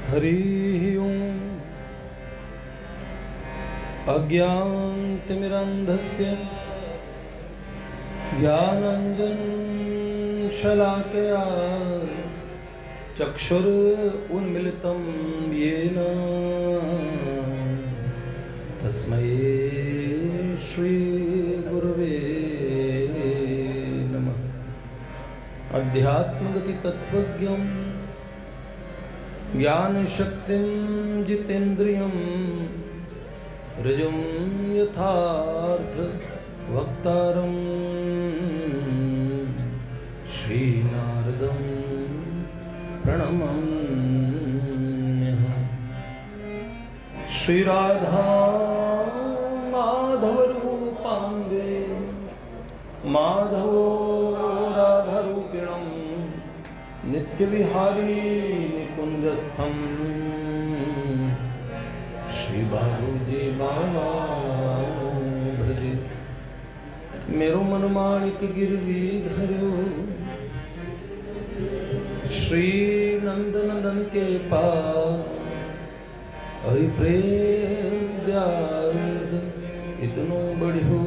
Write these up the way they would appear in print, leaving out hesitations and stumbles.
हरि ओम। अज्ञानतिमिरन्धस्य ज्ञानाञ्जनशलाकया चक्षुरुन्मिलितं येन तस्मै श्रीगुरवे नमः। अध्यात्मगतितत्त्वज्ञं ज्ञानशक्तिं जितेन्द्रियं ऋजुं यथार्थ वक्तारं श्रीनारदं प्रणमाम्यहम्। श्रीराधा माधव रूपांगे माधवो राधारूपिणं नित्यविहारी निकुंजस्थं श्री बाबूजी बाबा भजे। मेरो मन माणिक गिरवी धर्यो श्री नंदनंदन के पास हरि प्रेम व्यास इतनो बढ़ियो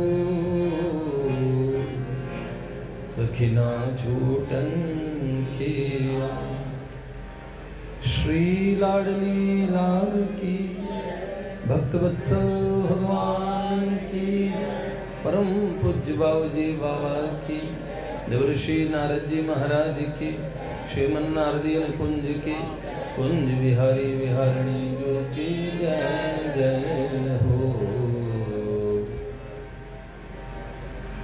सखिना छूटन किया। श्री लाडली लाल की भक्तवत्सल भगवान की परम पूज्य बाबूजी बाबा की देवर्षि नारद जी महाराज की श्रीमन नारदीय कुंज की कुंज विहारी विहारिणी जो की जय जय हो।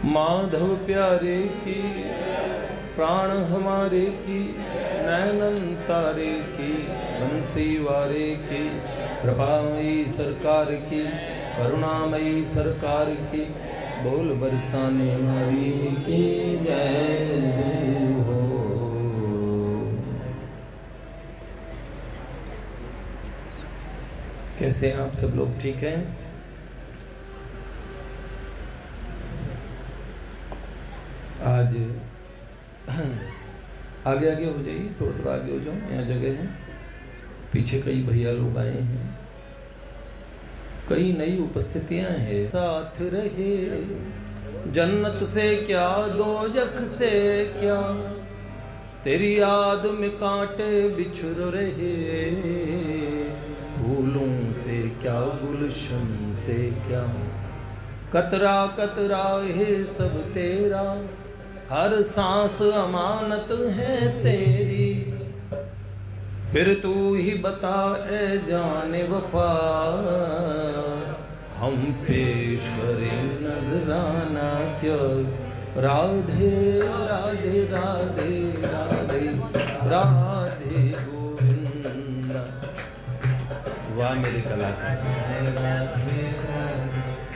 माधव प्यारे की प्राण हमारे की नैनन तारे की बंसी वारे की कृपामयी सरकार की करुणामयी सरकार की बोल बरसाने मारी की जय जय हो। कैसे हैं आप सब लोग? ठीक हैं? आज आगे आगे हो जाइए, थोड़ा थोड़ा आगे हो जाओ, यहाँ जगह है। पीछे कई भैया लोग आए हैं, कई नई उपस्थितियां हैं। साथ रहे जन्नत से क्या दोजख से क्या, तेरी याद में कांटे बिछुर रहे, फूलों से क्या गुलशन से क्या, कतरा कतरा है सब तेरा, हर सांस अमानत है तेरी, फिर तू ही बता ए जाने वफा, हम पेश करें नजराना क्या। राधे राधे राधे राधे राधे गोविंदा। वाह मेरे कलाकार।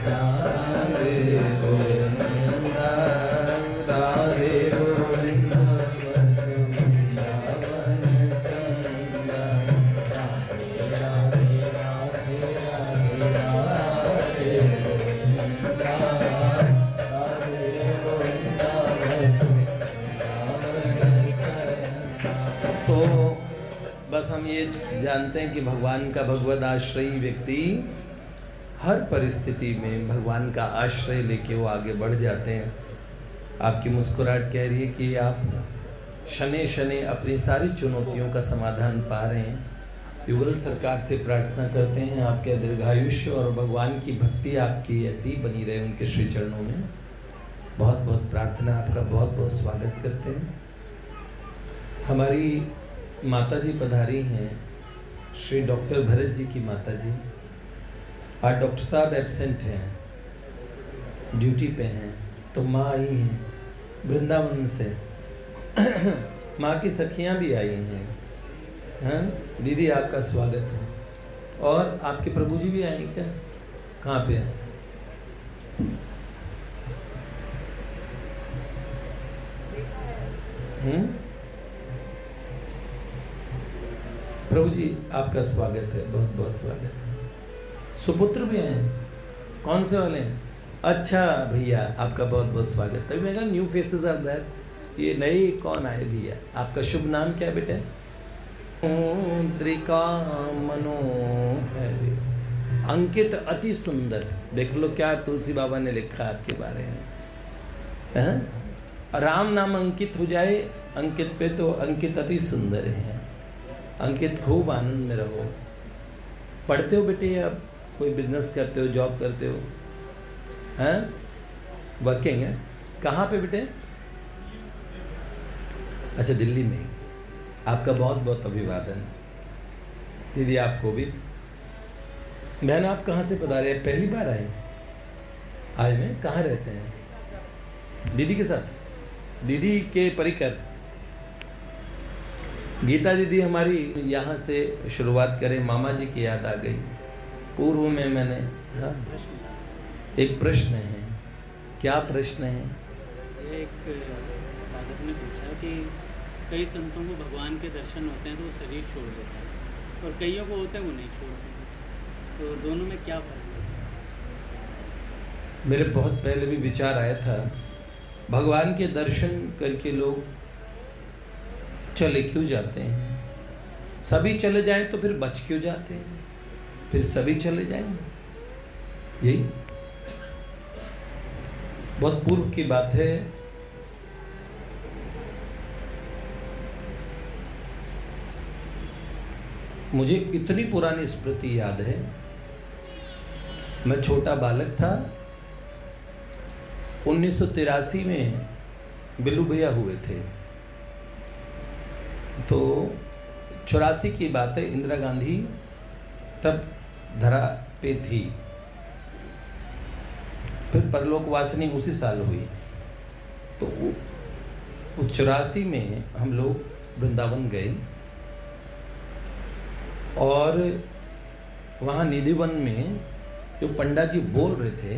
राधे गोविंदा राधे गोविंदा। तो बस हम ये जानते हैं कि भगवान का भगवद आश्रयी व्यक्ति हर परिस्थिति में भगवान का आश्रय लेके वो आगे बढ़ जाते हैं। आपकी मुस्कुराहट कह रही है कि आप शने शने अपनी सारी चुनौतियों का समाधान पा रहे हैं। युगल सरकार से प्रार्थना करते हैं आपके दीर्घायुष्य और भगवान की भक्ति आपकी ऐसी बनी रहे उनके श्री चरणों में। बहुत बहुत प्रार्थना, आपका बहुत बहुत स्वागत करते हैं। हमारी माता जी पधारी हैं, श्री डॉक्टर भरत जी की माता जी। आज डॉक्टर साहब एब्सेंट हैं, ड्यूटी पे हैं, तो माँ आई हैं वृंदावन से। माँ की सखियाँ भी आई हैं। हाँ दीदी, आपका स्वागत है। और आपके प्रभु जी भी आए क्या? कहाँ पे हैं? प्रभु जी आपका स्वागत है, बहुत बहुत स्वागत है। सुपुत्र भी हैं, कौन से वाले हैं? अच्छा भैया, आपका बहुत बहुत स्वागत। तभी मैं कहा न्यू फेसेस आर देयर। ये नए कौन आए भैया? आपका शुभ नाम क्या है बेटे? मुद्रिका मनोहर। अंकित अति सुंदर। देख लो क्या तुलसी बाबा ने लिखा आपके बारे में, है? राम नाम अंकित हो जाए अंकित पे तो अंकित अति सुंदर है। अंकित खूब आनंद में रहो। पढ़ते हो बेटे, या कोई बिजनेस करते हो, जॉब करते हो, हैं? वर्किंग है? कहाँ पे बेटे? अच्छा, दिल्ली में। आपका बहुत बहुत अभिवादन। दीदी आपको भी। बहन आप कहाँ से पधारे? पहली बार आए? आए में कहाँ रहते हैं? दीदी के साथ, दीदी के परिकर। गीता दीदी हमारी यहाँ से शुरुआत करें। मामा जी की याद आ गई। पूर्व में मैंने, हाँ, एक प्रश्न है। क्या प्रश्न है? एक साधक ने पूछा कि कई संतों को भगवान के दर्शन होते हैं तो वो शरीर छोड़ देता है, और कईयों को होते हैं वो नहीं छोड़ते, तो दोनों में क्या फर्क है? मेरे बहुत पहले भी विचार आया था, भगवान के दर्शन करके लोग चले क्यों जाते हैं? सभी चले जाएं तो फिर बच क्यों जाते हैं? फिर सभी चले जाएंगे। यही बहुत पूर्व की बात है। मुझे इतनी पुरानी स्मृति याद है। मैं छोटा बालक था। 1983 में बिल्लू भैया हुए थे, तो 84 की बात है। इंदिरा गांधी तब धरा पे थी। फिर परलोकवासिनी उसी साल हुई। तो 84 में हम लोग वृंदावन गए, और वहाँ निधिवन में जो पंडा जी बोल रहे थे,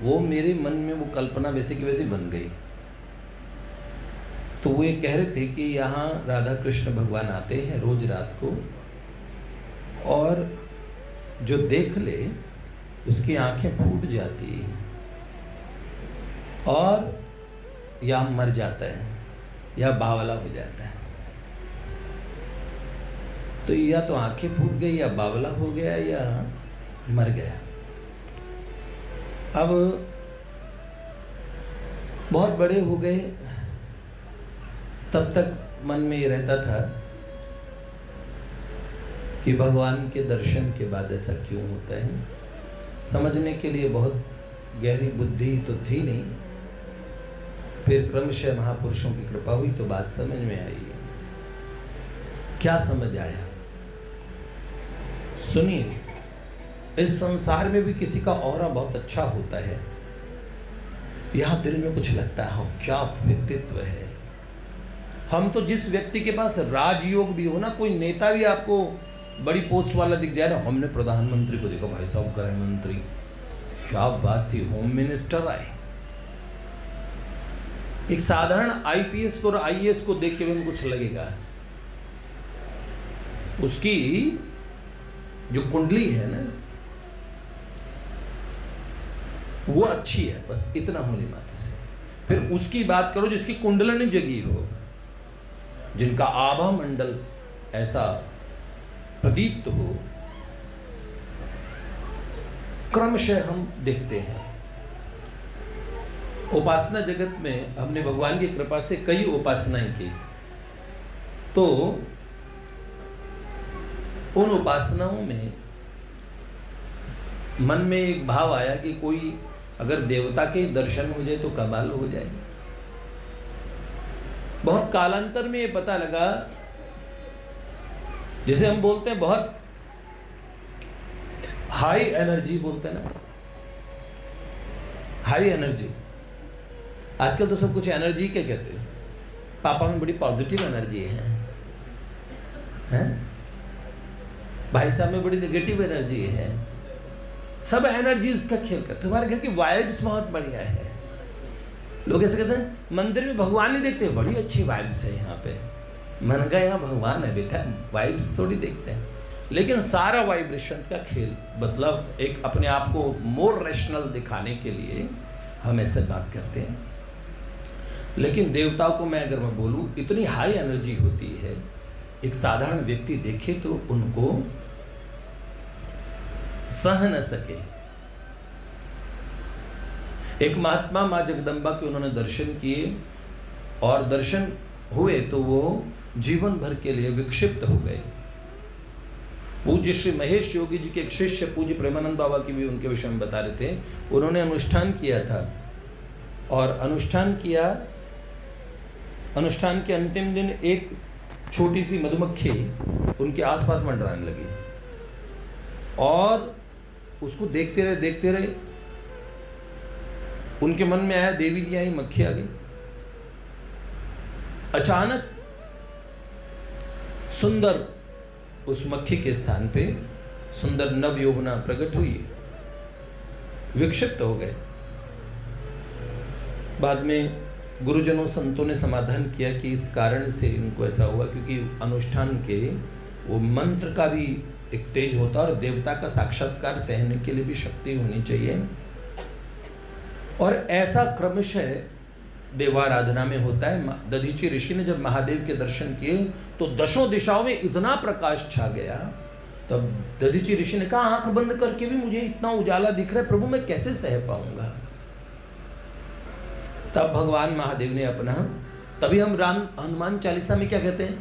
वो मेरे मन में वो कल्पना वैसे की वैसी बन गई। तो वो ये कह रहे थे कि यहाँ राधा कृष्ण भगवान आते हैं रोज रात को, और जो देख ले उसकी आंखें फूट जाती हैं और या मर जाता है या बावला हो जाता है। तो या तो आंखें फूट गई या बावला हो गया या मर गया। अब बहुत बड़े हो गए, तब तक मन में ये रहता था कि भगवान के दर्शन के बाद ऐसा क्यों होता है। समझने के लिए बहुत गहरी बुद्धि तो थी नहीं। फिर क्रमशः महापुरुषों की कृपा हुई तो बात समझ में आई। क्या समझ आया? सुनिए, इस संसार में भी किसी का ऑरा बहुत अच्छा होता है। यहां दिल में कुछ लगता है, क्या व्यक्तित्व है। हम तो जिस व्यक्ति के पास राजयोग भी हो ना, कोई नेता भी आपको बड़ी पोस्ट वाला दिख जाए ना, हमने प्रधानमंत्री को देखा, भाई साहब गृह मंत्री, क्या बात थी, होम मिनिस्टर आए। एक साधारण आईपीएस को और आईएएस को देख के भी कुछ लगेगा। उसकी जो कुंडली है ना, वो अच्छी है, बस इतना होने मात्र से। फिर उसकी बात करो जिसकी कुंडलनी जगी हो, जिनका आभा मंडल ऐसा प्रदीप्त हो। क्रमशः हम देखते हैं उपासना जगत में हमने भगवान की कृपा से कई उपासनाएं की, तो उन उपासनाओं में मन में एक भाव आया कि कोई अगर देवता के दर्शन हो जाए तो कमाल हो जाए। बहुत कालांतर में ये पता लगा, जैसे हम बोलते हैं बहुत हाई एनर्जी बोलते हैं ना, हाई एनर्जी। आजकल तो सब कुछ एनर्जी क्या कहते हैं। पापा में बड़ी पॉजिटिव एनर्जी है, भाई साहब में बड़ी नेगेटिव एनर्जी है। सब एनर्जीज का खेल करते। तुम्हारे घर की वाइब्स बहुत बढ़िया है। लोग ऐसे कहते हैं मंदिर में भगवान नहीं देखते, बड़ी अच्छी वाइब्स है यहाँ पे। मन का यहाँ भगवान है बेटा, वाइब्स थोड़ी देखते हैं। लेकिन सारा वाइब्रेशंस का खेल, मतलब एक अपने आप को मोर रैशनल दिखाने के लिए हम ऐसे बात करते हैं। लेकिन देवताओं को मैं अगर मैं बोलूँ, इतनी हाई एनर्जी होती है एक साधारण व्यक्ति देखे तो उनको सह न सके। एक महात्मा मां जगदम्बा के उन्होंने दर्शन किए और दर्शन हुए तो वो जीवन भर के लिए विक्षिप्त हो गए। पूज्य श्री महेश योगी जी के एक शिष्य पूज्य प्रेमानंद बाबा की भी उनके विषय में बता रहे थे। उन्होंने अनुष्ठान किया था और अनुष्ठान के अंतिम दिन एक छोटी सी मधुमक्खी उनके आसपास मंडराने लगी और उसको देखते रहे। उनके मन में आया देवी नहीं आई, मक्खी आ गई। अचानक सुंदर उस मक्खी के स्थान पे सुंदर नव यौवना प्रकट हुई, विक्षिप्त हो गए। बाद में गुरुजनों संतों ने समाधान किया कि इस कारण से इनको ऐसा हुआ क्योंकि अनुष्ठान के वो मंत्र का भी एक तेज होता है और देवता का साक्षात्कार सहने के लिए भी शक्ति होनी चाहिए। और ऐसा क्रमशः देवाराधना में होता है। दधीची ऋषि ने जब महादेव के दर्शन किए तो दशों दिशाओं में इतना प्रकाश छा गया। तब दधीची ऋषि ने कहा, आंख बंद करके भी मुझे इतना उजाला दिख रहा है, प्रभु मैं कैसे सह पाऊंगा। तब भगवान महादेव ने अपना, तभी हम राम हनुमान चालीसा में क्या कहते हैं,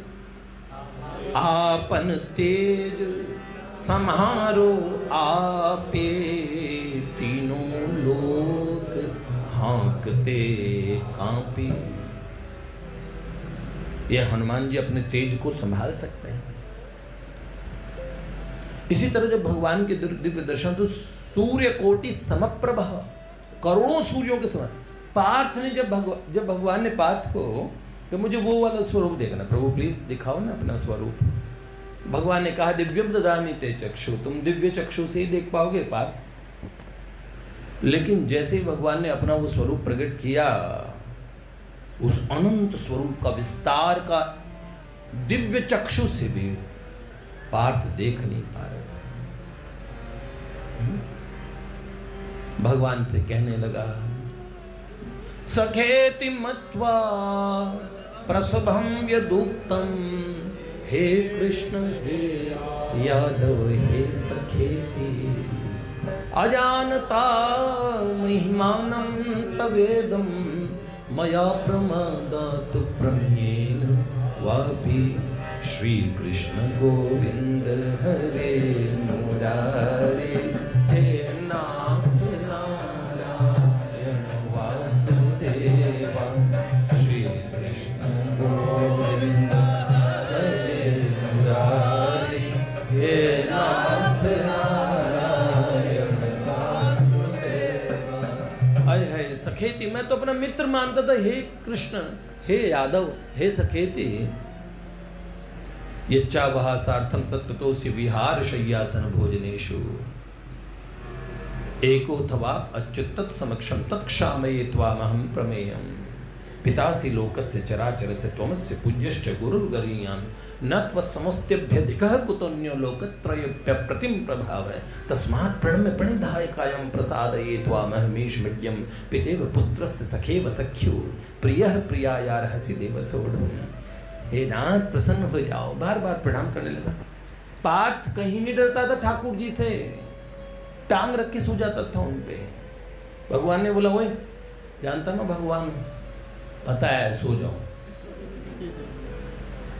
आपन तेज सम्हारो आपे तीनों लोक हाँकते कांपे। ये हनुमान जी अपने तेज को संभाल सकते हैं। इसी तरह जब भगवान के दिव्य दर्शन तो सूर्य कोटि समप्रभ, करोड़ों सूर्यों के समान। पार्थ ने जब भगवान ने पार्थ को कि मुझे वो वाला स्वरूप देखना, प्रभु प्लीज दिखाओ ना अपना स्वरूप। भगवान ने कहा दिव्यम ददामि ते चक्षु, तुम दिव्य चक्षु से ही देख पाओगे पार्थ। लेकिन जैसे ही भगवान ने अपना वो स्वरूप प्रकट किया, उस अनंत स्वरूप का विस्तार का दिव्य चक्षु से भी पार्थ देख नहीं पा रहे थे। भगवान से कहने लगा, सखेति मत्वा प्रसभं यदुक्तम, हे कृष्ण हे यादव हे सखेति, अजानता महिमानं तवेदं, मया प्रमादात् प्रमेयेन वापि। श्री कृष्ण गोविंद हरे मुरारे, हे नाथ नारायण वासुदेवा। श्री कृष्ण गोविंद हरे मुरारे, हे नाथ नारायण वासुदेवा। हाय हाय सखेति, मैं तो अपना मित्र मानता था। हे कृष्ण हे यादव हे सखेति, यच्चावहा सार्थम सत्कृतोऽसि विहार शय्यासन भोजनेषु, एकोऽथवा अच्युत समक्षम तत्क्षामये त्वामहं प्रमेयम्। पितासि लोकस्य चराचरस्य त्वमस्य पूज्यश्च गुरुर्गरीयान्, न त्वस्समस्त्यभ्यधिकः कुतोऽन्यो लोकत्रयेऽप्यप्रतिम प्रभावः। तस्मात् प्रणम्य प्रणिधायकायं प्रसादये त्वामहमीश मिड्यं, पितेव पुत्रस्य सखेव सख्यु, प्रियः प्रियायार्हसि देव सोढुम्। हे नाथ प्रसन्न हो जाओ। बार बार प्रणाम करने लगा। पार्थ कहीं नहीं डरता था ठाकुर जी से, टांग रख के सो जाता था उन पे। भगवान ने बोला, ओए जानता ना भगवान, पता है सो जाओ।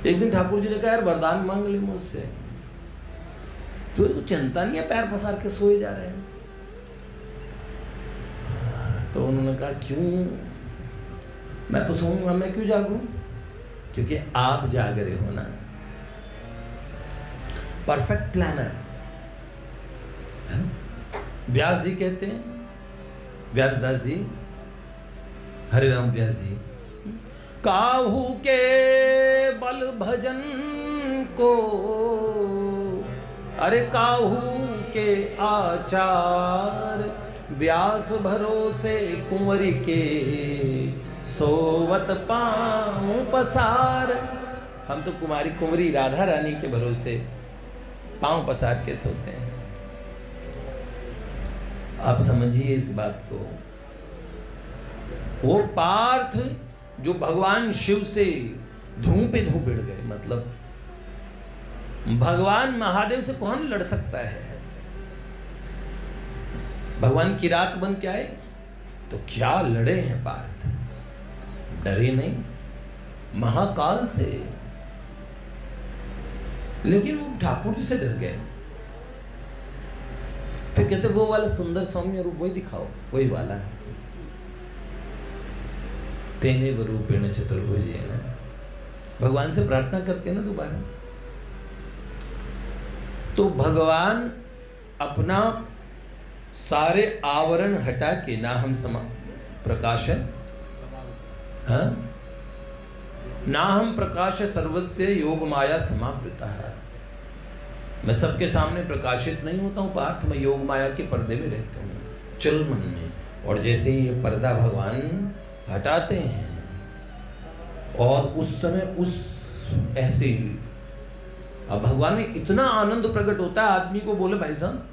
एक दिन ठाकुर जी ने कहा, यार वरदान मांग ले मुझसे, तो चिंता नहीं है, पैर पसार के सोए जा रहे हैं। तो उन्होंने कहा, क्यों, मैं तो सोऊंगा, मैं क्यों जागूं, क्योंकि आप जाग रहे हो ना। Perfect planner. व्यास जी कहते हैं, व्यासदास जी, हरे राम व्यास जी, काहू के बल भजन को, अरे काहू के आचार, व्यास भरोसे कुंवरी के, सोवत पाँव पसार। हम तो कुमारी कुंवरी राधा रानी के भरोसे पाँव पसार के सोते हैं। आप समझिए इस बात को। वो पार्थ जो भगवान शिव से धूम पे धूम भिड़ गए, मतलब भगवान महादेव से कौन लड़ सकता है? भगवान किरात बन के आए तो क्या लड़े हैं पार्थ, डरे नहीं महाकाल से। लेकिन वो ठाकुर जी से डर गए। फिर कहते वो वाला सुंदर सौम्य रूप वही दिखाओ, वही वाला तेने वो रूपेण चतुर्भुजेन। भगवान से प्रार्थना करते हैं ना दोबारा। तो भगवान अपना सारे आवरण हटा के, ना हम समा प्रकाश है, हाँ? ना हम प्रकाश सर्वस्य योग माया समावृता है। मैं सबके सामने प्रकाशित नहीं होता हूँ पार्थ, मैं योग माया के पर्दे में रहता हूँ, चल मन में। और जैसे ही ये पर्दा भगवान हटाते हैं और उस समय उस ऐसे अब भगवान में इतना आनंद प्रकट होता है, आदमी को बोले भाई साहब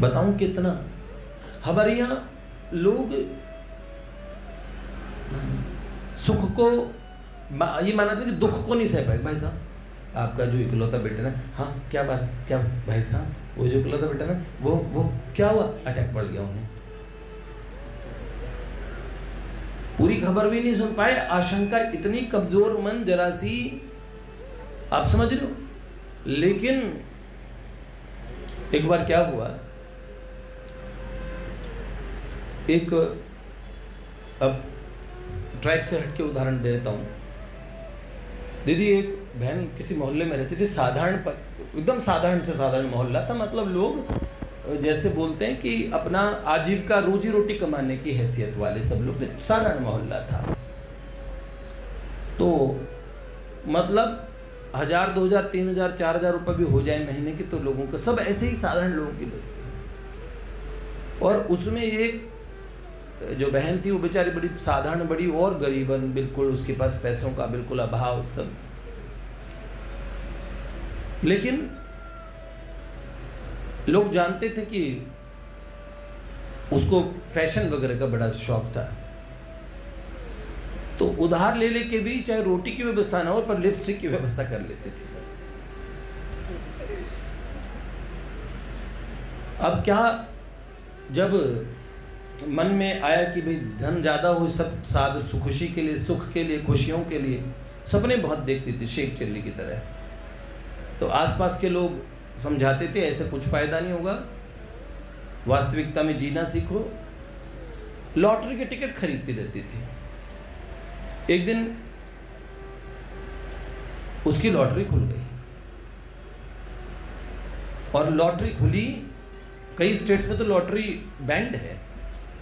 बताऊं कितना। हमारे यहाँ लोग सुख को ये माना था कि दुख को नहीं सह पाए। भाई साहब आपका जो इकलौता बेटा ना, हाँ क्या बात है, क्या भाई साहब वो जो इकलौता बेटा ना वो क्या हुआ, अटैक पड़ गया उन्हें। पूरी खबर भी नहीं सुन पाए, आशंका इतनी कमजोर मन जरा सी, आप समझ रहे हो। लेकिन एक बार क्या हुआ, एक अब ट्रैक से हटके उदाहरण देता हूँ। दीदी एक बहन किसी मोहल्ले में रहती थी, साधारण एकदम साधारण से साधारण मोहल्ला था, मतलब लोग जैसे बोलते हैं कि अपना आजीविका रोजी रोटी कमाने की हैसियत वाले सब लोग, साधारण मोहल्ला था। तो मतलब 1000, 2000, 3000, 4000 रुपये भी हो जाए महीने की तो लोगों का, सब ऐसे ही साधारण लोगों की बस्ती है। और उसमें एक जो बहन थी वो बेचारी बड़ी साधारण, बड़ी और गरीबन, बिल्कुल उसके पास पैसों का बिल्कुल अभाव सब। लेकिन लोग जानते थे कि उसको फैशन वगैरह का बड़ा शौक था, तो उधार ले लेके भी चाहे रोटी की व्यवस्था ना हो पर लिपस्टिक की व्यवस्था कर लेते थे। अब क्या, जब मन में आया कि भाई धन ज्यादा हो, सब साध खुशी के लिए, सुख के लिए, खुशियों के लिए, सपने बहुत देखती थी शेख चिल्ली की तरह। तो आसपास के लोग समझाते थे ऐसे कुछ फायदा नहीं होगा, वास्तविकता में जीना सीखो। लॉटरी के टिकट खरीदती रहती थी। एक दिन उसकी लॉटरी खुल गई और लॉटरी खुली, कई स्टेट्स में तो लॉटरी बैंड है।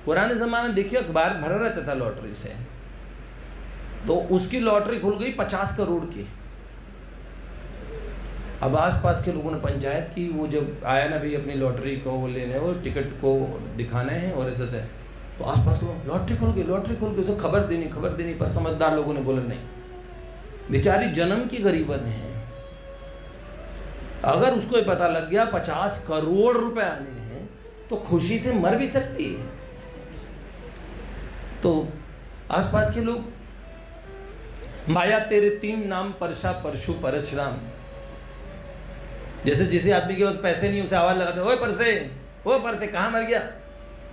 पुराने ज़माने देखिए अखबार भरा रहता था लॉटरी से, तो उसकी लॉटरी खुल गई 50 करोड़ की। अब आसपास के लोगों ने पंचायत की, वो जब आया ना भाई अपनी लॉटरी को वो लेने, वो टिकट को दिखाना है और ऐसे से, तो आसपास के लोग लॉटरी खुल गई, उसे खबर देनी। पर समझदार लोगों ने बोला नहीं, बेचारी जन्म की गरीबन है, अगर उसको ये पता लग गया 50 करोड़ रुपए आने हैं तो खुशी से मर भी सकती है। तो आसपास के लोग, माया तेरे 3 नाम, परशा, परशु, परशुराम। जैसे जिसे आदमी के पास पैसे नहीं उसे आवाज लगाते, ओए परसे कहाँ मर गया,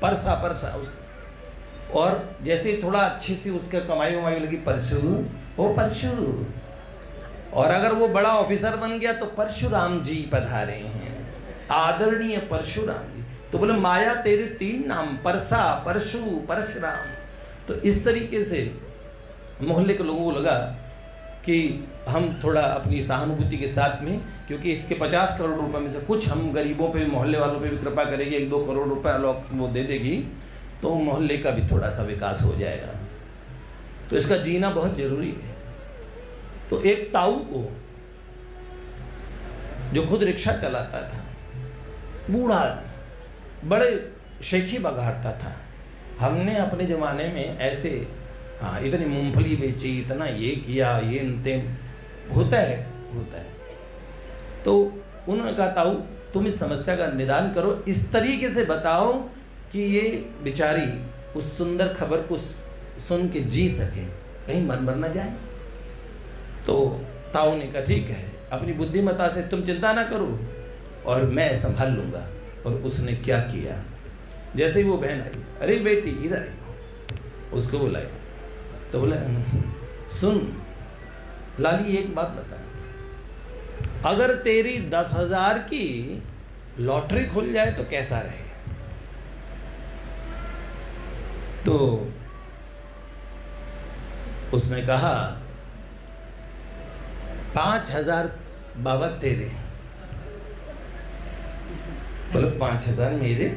परसा उसको। और जैसे थोड़ा अच्छी सी उसके कमाई वमाई लगी, परशु। और अगर वो बड़ा ऑफिसर बन गया तो परशुराम जी पधारे हैं, आदरणीय परशुराम जी। तो बोले माया तेरे 3 नाम, परसा, परशु, परशुराम। तो इस तरीके से मोहल्ले के लोगों को लगा कि हम थोड़ा अपनी सहानुभूति के साथ में, क्योंकि इसके 50 करोड़ रुपए में से कुछ हम गरीबों पे, मोहल्ले वालों पे भी कृपा करेंगे, 1-2 करोड़ रुपए वो दे देगी तो मोहल्ले का भी थोड़ा सा विकास हो जाएगा। तो इसका जीना बहुत जरूरी है। तो एक ताऊ को, जो खुद रिक्शा चलाता था, बूढ़ा, बड़े शेखी बघाड़ता था, हमने अपने ज़माने में ऐसे इतनी मूंगफली बेची, इतना ये किया, ये अंतिम होता है। तो उन्होंने कहा ताऊ तुम इस समस्या का निदान करो, इस तरीके से बताओ कि ये बेचारी उस सुंदर खबर को सुन के जी सके, कहीं मन भर ना जाए। तो ताऊ ने कहा ठीक है, अपनी बुद्धिमत्ता से तुम चिंता ना करो और मैं संभाल लूँगा। और उसने क्या किया, जैसे ही वो बहन आई, अरे बेटी इधर आई, उसको बुलाया तो बोला सुन लाली एक बात बता, अगर तेरी 10,000 की लॉटरी खुल जाए तो कैसा रहे? तो उसने कहा 5,000 बाबा तेरे। बोला 5,000 मेरे?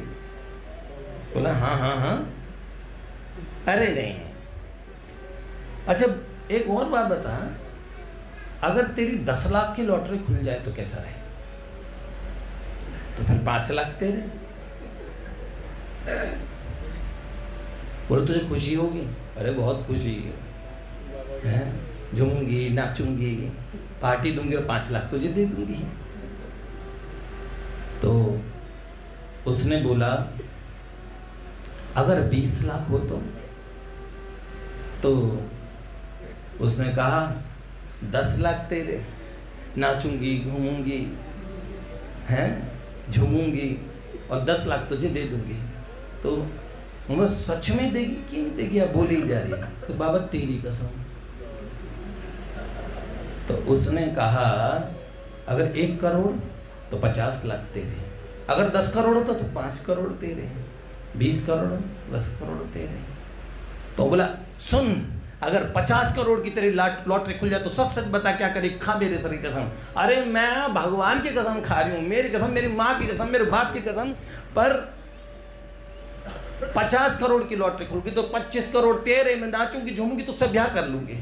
बोला हाँ हाँ हाँ। अरे नहीं नहीं, अच्छा एक और बात बता, अगर तेरी 10 लाख की लॉटरी खुल जाए तो कैसा रहे? तो फिर 5 लाख तेरे। बोले तुझे खुशी होगी? अरे बहुत खुशी है, झूमूंगी नाचूंगी पार्टी दूंगी और 5 लाख तुझे दे दूंगी। तो उसने बोला अगर 20 लाख हो तो उसने कहा 10 लाख तेरे, नाचूंगी घूमूंगी हैं झूमूंगी और 10 लाख तुझे दे दूंगी। तो वो सच में देगी कि नहीं देगी, अब बोली जा रही है। तो बाबा तेरी कसम। तो उसने कहा अगर 1 करोड़ तो 50 लाख तेरे, अगर 10 करोड़ होता तो 5 करोड़ तेरे, 20 करोड़ 10 करोड़ तेरे। तो बोला सुन, अगर 50 करोड़ की तेरी लॉटरी खुल जाए तो सच सच बता क्या करे? खा मेरे सर की कसम। अरे मैं भगवान की कसम खा रही हूँ, मेरी कसम, मेरी माँ की कसम, मेरे बाप की कसम, पर 50 करोड़ की लॉटरी खुल गई तो 25 करोड़ तेरे, मैं नाचूंगी झूमूंगी तुझसे ब्याह कर लूंगी।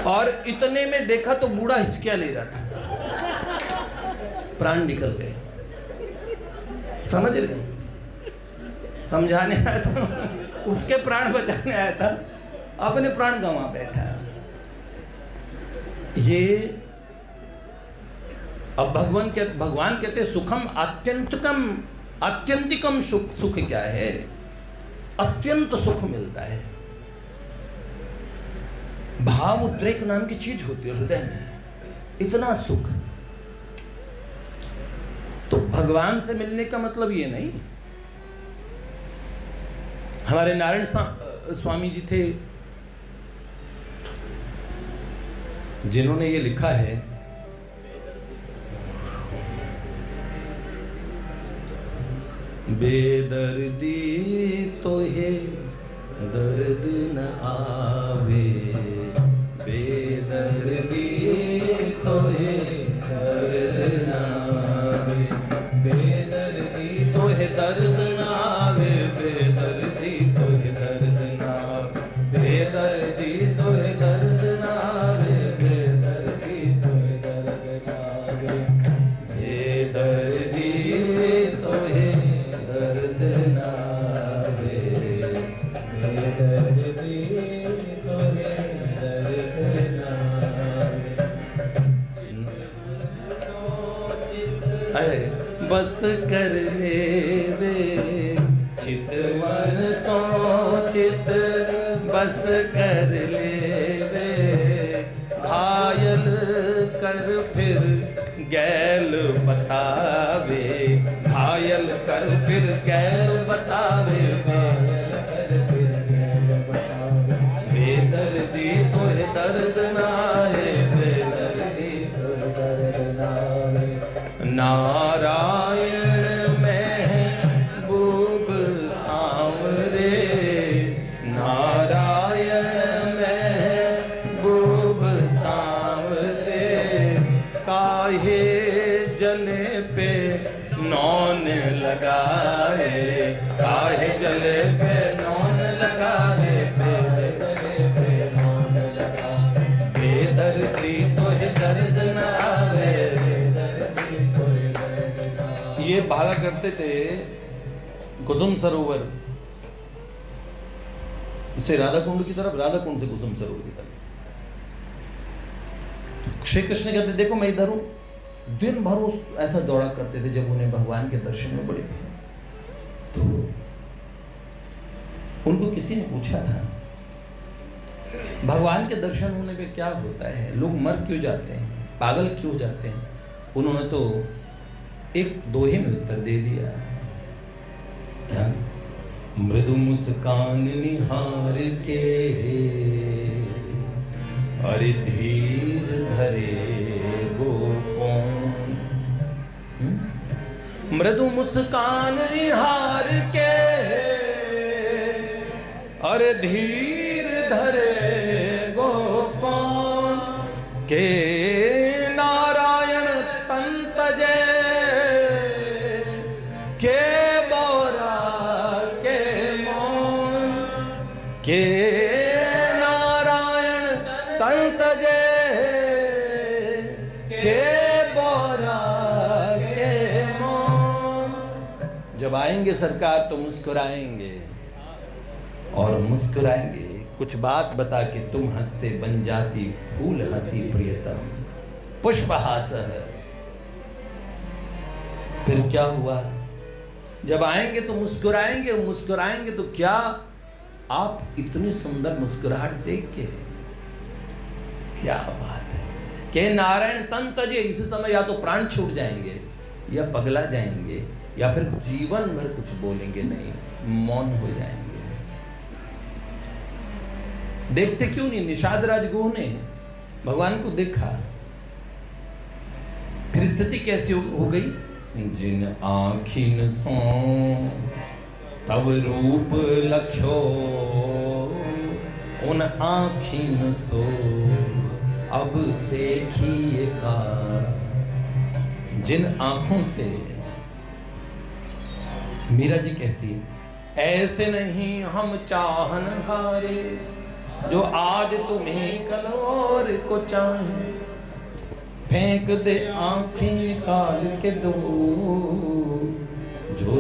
और इतने में देखा तो बूढ़ा हिचकिया ले रहा था, प्राण निकल गए। समझ रहे? समझाने आया था, उसके प्राण बचाने आया था, अपने प्राण गंवा बैठा। ये अब भगवान कहते सुखम आत्यंतिकम सुख क्या है? अत्यंत सुख मिलता है। भाव उद्रेक नाम की चीज होती है हृदय में, इतना सुख। तो भगवान से मिलने का मतलब ये नहीं। हमारे नारायण स्वामी जी थे, जिन्होंने ये लिखा है, बेदर्दी तो है दर्द न आवे, बेदर्दी तो है दर्द न आवे, बेदर्दी तो है दर्द न आवे, बेदर्दी तो है दर्द न आवे, बेदर्दी तो है दर्द न आवे, बेदर्दी तो है दर्द न आवे, बेदर्दी तो है दर्द न आवे, बेदर्दी तो है दर्द न आवे। बस कर ले वे चितवन सोचित, बस कर ले वे घायल कर फिर गैल बतावे, घायल कर फिर गैल बतावे, बेदर्दी तो है दर्द ना है, बेदर्दी तो है दर्द ना है। नारायण महबूब सांवरे, नारायण महबूब सांवरे, काहे जले पे नौन लगाए, काहे जले पे नौन लगाए, बेदर्दी पे नौन लगाए, बेदर्दी तो है दर्द न आवे, बेदर्दी तो है दर्द न आवे। ये भागा करते थे कुसुम सरोवर से राधा कुंड की तरफ, राधा कुंड से कुसुम सरोवर की तरफ। श्री कृष्ण कहते देखो मैं इधर हूं, दिन भर उस ऐसा दौड़ा करते थे। जब उन्हें भगवान के दर्शन में बड़े तो उनको किसी ने पूछा था भगवान के दर्शन होने पे क्या होता है? लोग मर क्यों जाते हैं, पागल क्यों जाते हैं? उन्होंने तो एक दोहे में उत्तर दे दिया। क्या? मृदु मुस्कान निहार के अरे धीर धरे गो कौन। मृदु मुस्कान निहार के अरे धीर धरे गो कौन के नारायण तंतजे के बोरा के मौन के नारायण तंतजे के बोरा के मौन। जब आएंगे सरकार तो मुस्कुराएंगे और मुस्कुराएंगे, कुछ बात बता के तुम हंसते बन जाती फूल हंसी प्रियतम पुष्पहास है। फिर क्या हुआ? जब आएंगे तो मुस्कुराएंगे, मुस्कुराएंगे तो क्या आप इतनी सुंदर मुस्कुराहट देख के, क्या बात है कि नारायण तन तजे। इस समय या तो प्राण छूट जाएंगे या पगला जाएंगे या फिर जीवन भर कुछ बोलेंगे नहीं, मौन हो जाएंगे। देखते क्यों नहीं? निषाद राजगुह ने भगवान को देखा, फिर स्थिति कैसी हो गई? जिन आँखिन सो तब रूप लख्यो उन आँखिन सो अब देखिए का। जिन आंखों से, मीरा जी कहती, ऐसे नहीं हम चाहन हारे जो आज तुम्हें कल और को चाहे। फेंक दे आंखें निकाल के दो जो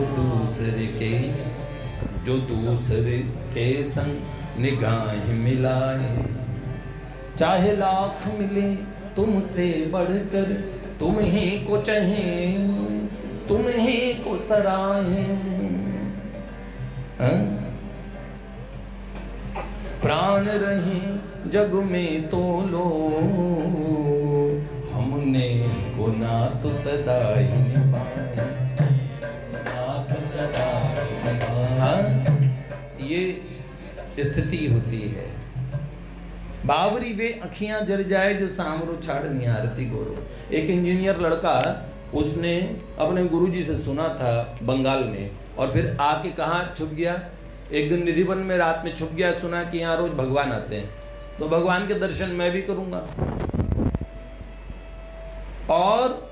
दूसरे के संग निगाह मिलाए। चाहे लाख मिले तुमसे बढ़कर तुम ही को चाहे, तुम ही को सराहे। प्राण रहे जग में तो लो हमने को ना तो सदा ही निभाए। ये स्थिति होती है। बावरी वे अखियां जर जाए जो सामरो छाड़ निहारती गोरो। एक इंजीनियर लड़का, उसने अपने गुरुजी से सुना था बंगाल में, और फिर आके कहाँ छुप गया? एक दिन निधिवन में रात में छुप गया, सुना कि यहाँ रोज भगवान आते हैं, तो भगवान के दर्शन मैं भी करूंगा। और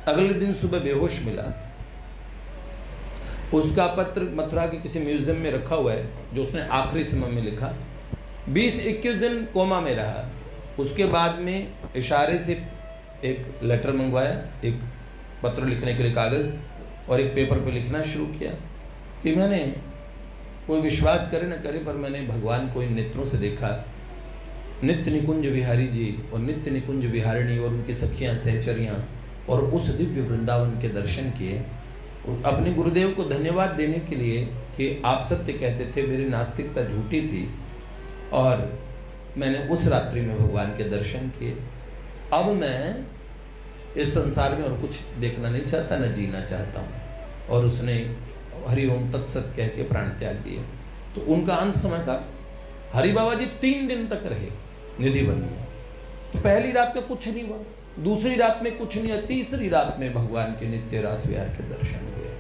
अगले दिन सुबह बेहोश मिला। उसका पत्र मथुरा के किसी म्यूजियम में रखा हुआ है, जो उसने आखिरी समय में लिखा। 20-21 दिन कोमा में रहा। उसके बाद में इशारे से एक लेटर मंगवाया, एक पत्र लिखने के लिए कागज, और एक पेपर पे लिखना शुरू किया कि मैंने, कोई विश्वास करे न करे, पर मैंने भगवान को इन नेत्रों से देखा। नित्य निकुंज विहारी जी और नित्य निकुंज विहारिणी और उनकी सखियां सहचरियां, और उस दिव्य वृंदावन के दर्शन किए। अपने गुरुदेव को धन्यवाद देने के लिए कि आप सत्य कहते थे, मेरी नास्तिकता झूठी थी, और मैंने उस रात्रि में भगवान के दर्शन किए। अब मैं इस संसार में और कुछ देखना नहीं चाहता, न जीना चाहता हूँ। और उसने हरि ओम तत्सत कह के प्राण त्याग दिए। तो उनका अंत समय का, हरि बाबा जी 3 दिन तक रहे निधिवन में। तो पहली रात में कुछ नहीं हुआ, दूसरी रात में कुछ नहीं हुआ, तीसरी रात में भगवान के नित्य रास विहार के दर्शन हुए।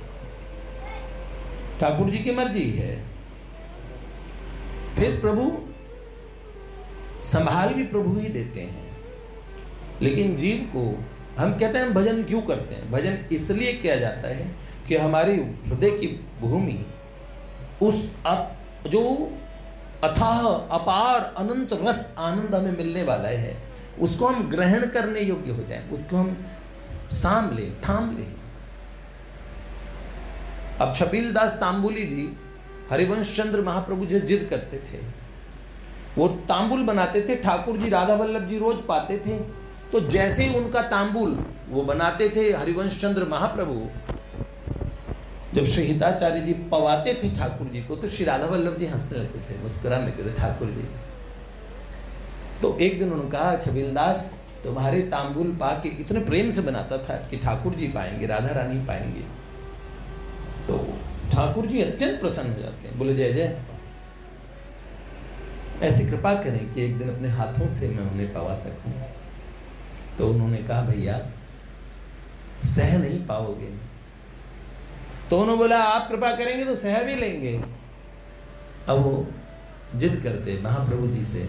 ठाकुर जी की मर्जी है। फिर प्रभु संभाल भी प्रभु ही देते हैं, लेकिन जीव को हम कहते हैं भजन क्यों करते हैं? भजन इसलिए किया जाता है कि हमारी हृदय की भूमि उस जो अथाह अपार अनंत रस आनंद हमें मिलने वाला है, उसको हम ग्रहण करने योग्य हो जाएं, उसको हम साम लें, थाम लें। अब छबील दास तांबुली जी हरिवंश चंद्र महाप्रभु जी जिद करते थे, वो तांबुल बनाते थे, ठाकुर जी राधा वल्लभ जी रोज पाते थे। तो जैसे ही उनका तांबुल वो बनाते थे हरिवंश चंद्र महाप्रभु, जब श्री हिताचार्य जी पवाते थे ठाकुर जी को, तो श्री राधा वल्लभ जी हंसने लगते थे, मुस्कुराने लगते थे। ठाकुर जी तो एक दिन उन्होंने कहा, छबीलदास तुम्हारे तांबुल पा के इतने प्रेम से बनाता था कि ठाकुर जी पाएंगे, राधा रानी पाएंगे। तो ठाकुर जी अत्यंत प्रसन्न हो जाते हैं, बोले जय जय, ऐसी कृपा करें कि एक दिन अपने हाथों से मैं उन्हें पवा सकूं। तो उन्होंने कहा, भैया सह नहीं पाओगे। तो उन्होंने बोला, आप कृपा करेंगे तो सह भी लेंगे। अब वो जिद करते महाप्रभु जी से।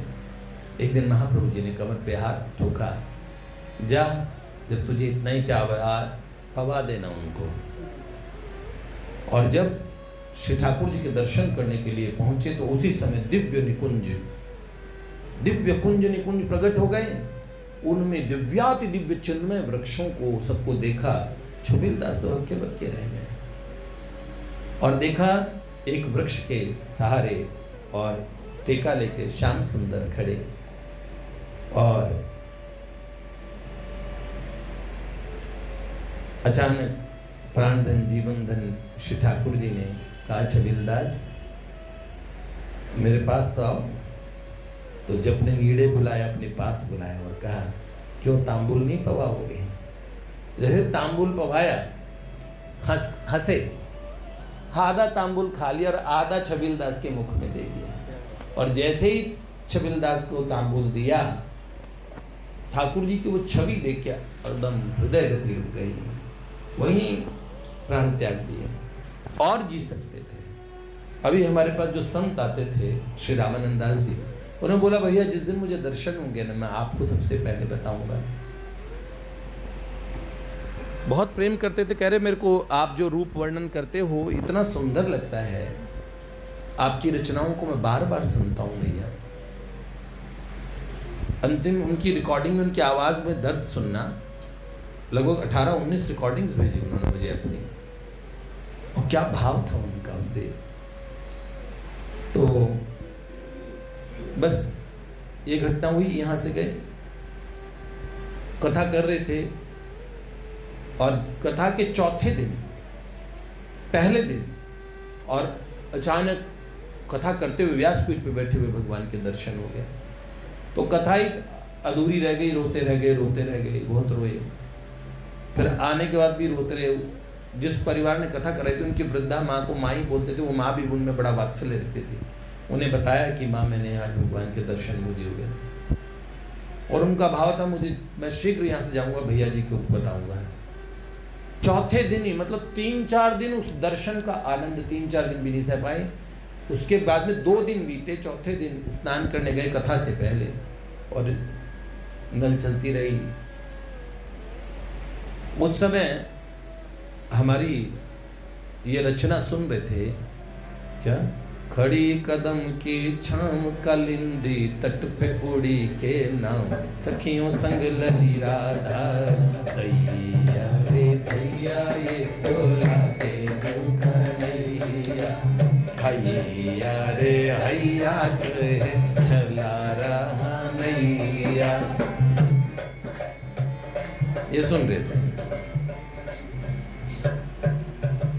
एक दिन महाप्रभु जी ने कमर पे हाथ ठोका, जा जब तुझे इतना ही चाहा पवा देना उनको। और जब श्री ठाकुर जी के दर्शन करने के लिए पहुंचे तो उसी समय दिव्य कुंज निकुंज प्रकट हो गए। उनमें दिव्याति दिव्य चिन्मय वृक्षों को सबको देखा। छबीलदास तो हक्के बक्के रह गए और देखा एक वृक्ष के सहारे और टेका लेके श्याम सुंदर खड़े। और अचानक प्राण धन जीवन धन श्री ठाकुर जी ने कहा, छबीलदास मेरे पास तो आओ। तो जब ने नीड़े बुलाया, अपने पास बुलाया और कहा, क्यों तांबुल नहीं पवाओगे? जैसे तांबुल पवाया, हंसे, आधा तांबुल खा लिया और आधा छबीलदास के मुख में दे दिया। और जैसे ही छबीलदास को तांबुल दिया, ठाकुर जी की वो छवि देख के एकदम हृदय गति रुक गई, वहीं प्राण त्याग दिए। और जी सकते थे। अभी हमारे पास जो संत आते थे, श्री रामानंद दास जी, उन्होंने बोला, भैया जिस दिन मुझे दर्शन होंगे ना, मैं आपको सबसे पहले बताऊंगा। बहुत प्रेम करते थे, कह रहे मेरे को आप जो रूप वर्णन करते हो इतना सुंदर लगता है, आपकी रचनाओं को मैं बार बार सुनता हूँ भैया। अंतिम उनकी रिकॉर्डिंग में उनकी आवाज़ में दर्द सुनना, लगभग 18-19 रिकॉर्डिंग्स भेजी उन्होंने मुझे अपनी, और क्या भाव था उनका उसे। तो बस ये घटना हुई, यहाँ से गए, कथा कर रहे थे और कथा के चौथे दिन, पहले दिन, और अचानक कथा करते हुए व्यासपीठ पे बैठे हुए भगवान के दर्शन हो गए। तो कथा ही अधूरी रह गई, रोते रह गए, बहुत रोए। फिर आने के बाद भी रोते रहे। जिस परिवार ने कथा कराई थी उनकी वृद्धा माँ को माँ ही बोलते थे, वो माँ भी उनमें बड़ा वात्सल्य रखती थी। उन्हें बताया कि माँ मैंने आज भगवान के दर्शन मुझे हो गए, और उनका भाव था मुझे, मैं शीघ्र यहाँ से जाऊँगा, भैया जी को बताऊँगा। चौथे दिन ही, मतलब 3-4 दिन उस दर्शन का आनंद, 3-4 दिन भी नहीं सह पाए। उसके बाद में 2 दिन बीते, चौथे दिन स्नान करने गए कथा से पहले, और नल चलती रही। उस समय हमारी ये रचना सुन रहे थे, क्या, खड़ी कदम की छाम कालिंदी, तट पे उड़ी के नाम, सखियों संग लली राधा, दैया रे दैया ये तो लागे कन्हैया, हैया रे हैया कहे चला रहा नैया। ये सुन रहे थे।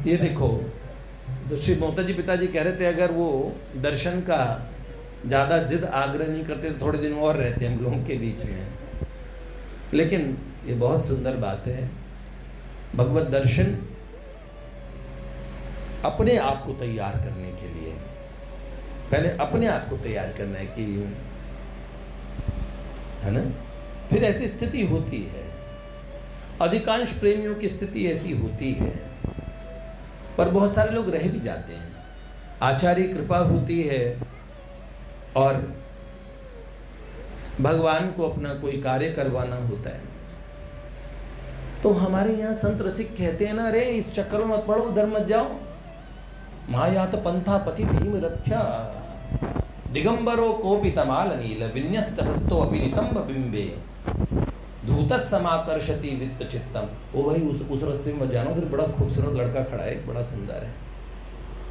ये देखो, तो श्री मोहता जी पिताजी कह रहे थे, अगर वो दर्शन का ज़्यादा जिद आग्रह नहीं करते तो थोड़े दिन और रहते हम लोगों के बीच में। लेकिन ये बहुत सुंदर बात है, भगवत दर्शन अपने आप को तैयार करने के लिए, पहले अपने आप को तैयार करना है कि, है ना, फिर ऐसी स्थिति होती है। अधिकांश प्रेमियों की स्थिति ऐसी होती है, पर बहुत सारे लोग रह भी जाते हैं। आचार्य कृपा होती है और भगवान को अपना कोई कार्य करवाना होता है, तो हमारे यहाँ संत रसिक कहते हैं ना, अरे इस चक्कर में मत पड़ो, उधर मत जाओ। मायात पंथा पति भीम रथ्या, दिगंबरो कोपि तमाल नील, विन्यस्त हस्तो अपि नितंब बिंबे, धूतस समाकर्षति वित्त चित्तम। ओ भाई उस रास्ते में मत जाना, उधर बड़ा खूबसूरत लड़का खड़ा है, बड़ा सुंदर है,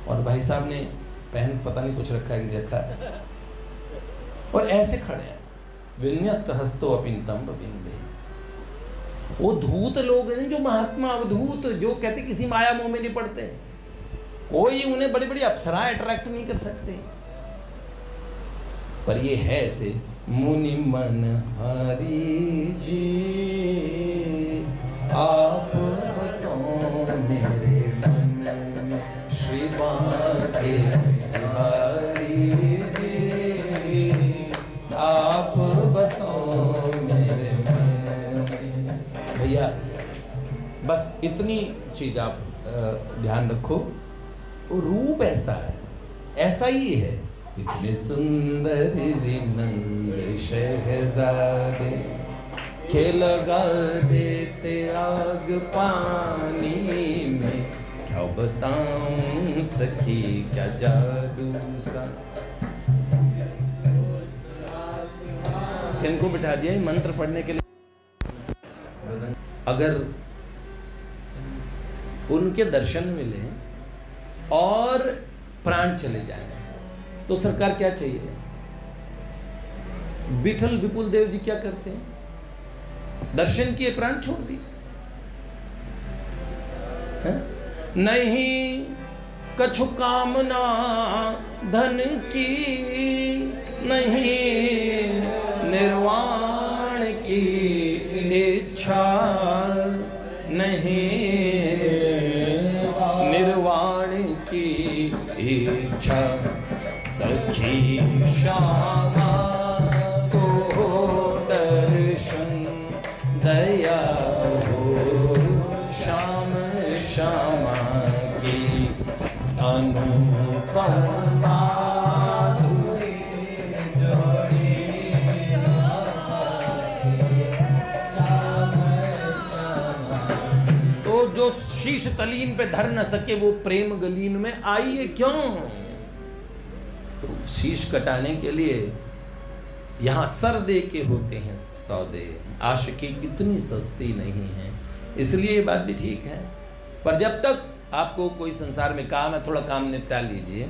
और भाई साहब ने पहन पता नहीं कुछ रखा है कि रखा है, और ऐसे खड़े हैं, विन्यस्त हस्तो अपि नितंब बिंबे। वो धूत लोग हैं, जो महात्मा अवधूत, जो कहते किसी माया मोह में नहीं पड़ते, कोई उन्हें बड़ी बड़ी अप्सराएं अट्रैक्ट नहीं कर सकते। पर ये है ऐसे मुनि मन हरि जी, आप बसो मेरे मन में, श्री बांके बिहारी जी, आप बसो मेरे मन में। भैया बस इतनी चीज आप ध्यान रखो, रूप ऐसा है, ऐसा ही है। इतने सुंदर नंद शहजादे, के लगा देते आग पानी में, क्या बताऊं सखी क्या जादू सा। किनको बिठा दिया ये मंत्र पढ़ने के लिए? अगर उनके दर्शन मिले और प्राण चले जाए तो सरकार क्या चाहिए? विठल विपुल देव जी क्या करते हैं? दर्शन किए, प्राण छोड़ दिए। नहीं कछु कामना धन की, नहीं निर्वाण की इच्छा, नहीं निर्वाण की इच्छा, सखी श्यामा को दर्शन दया हो, श्याम श्यामा की अनुपम माधुरी जोड़ी, श्याम श्यामा। तो जो शीश तलीन पे धर न सके वो प्रेम गलीन में आई है क्यों? तो शीश कटाने के लिए यहाँ सर दे के होते हैं सौदे। आशिकी इतनी सस्ती नहीं है, इसलिए ये बात भी ठीक है। पर जब तक आपको कोई संसार में काम है, थोड़ा काम निपटा लीजिए,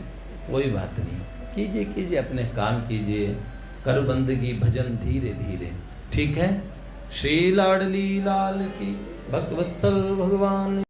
कोई बात नहीं, कीजिए कीजिए, अपने काम कीजिए, कर बंदगी भजन धीरे धीरे, ठीक है। श्री लाडली लाल की भक्तवत्सल भगवान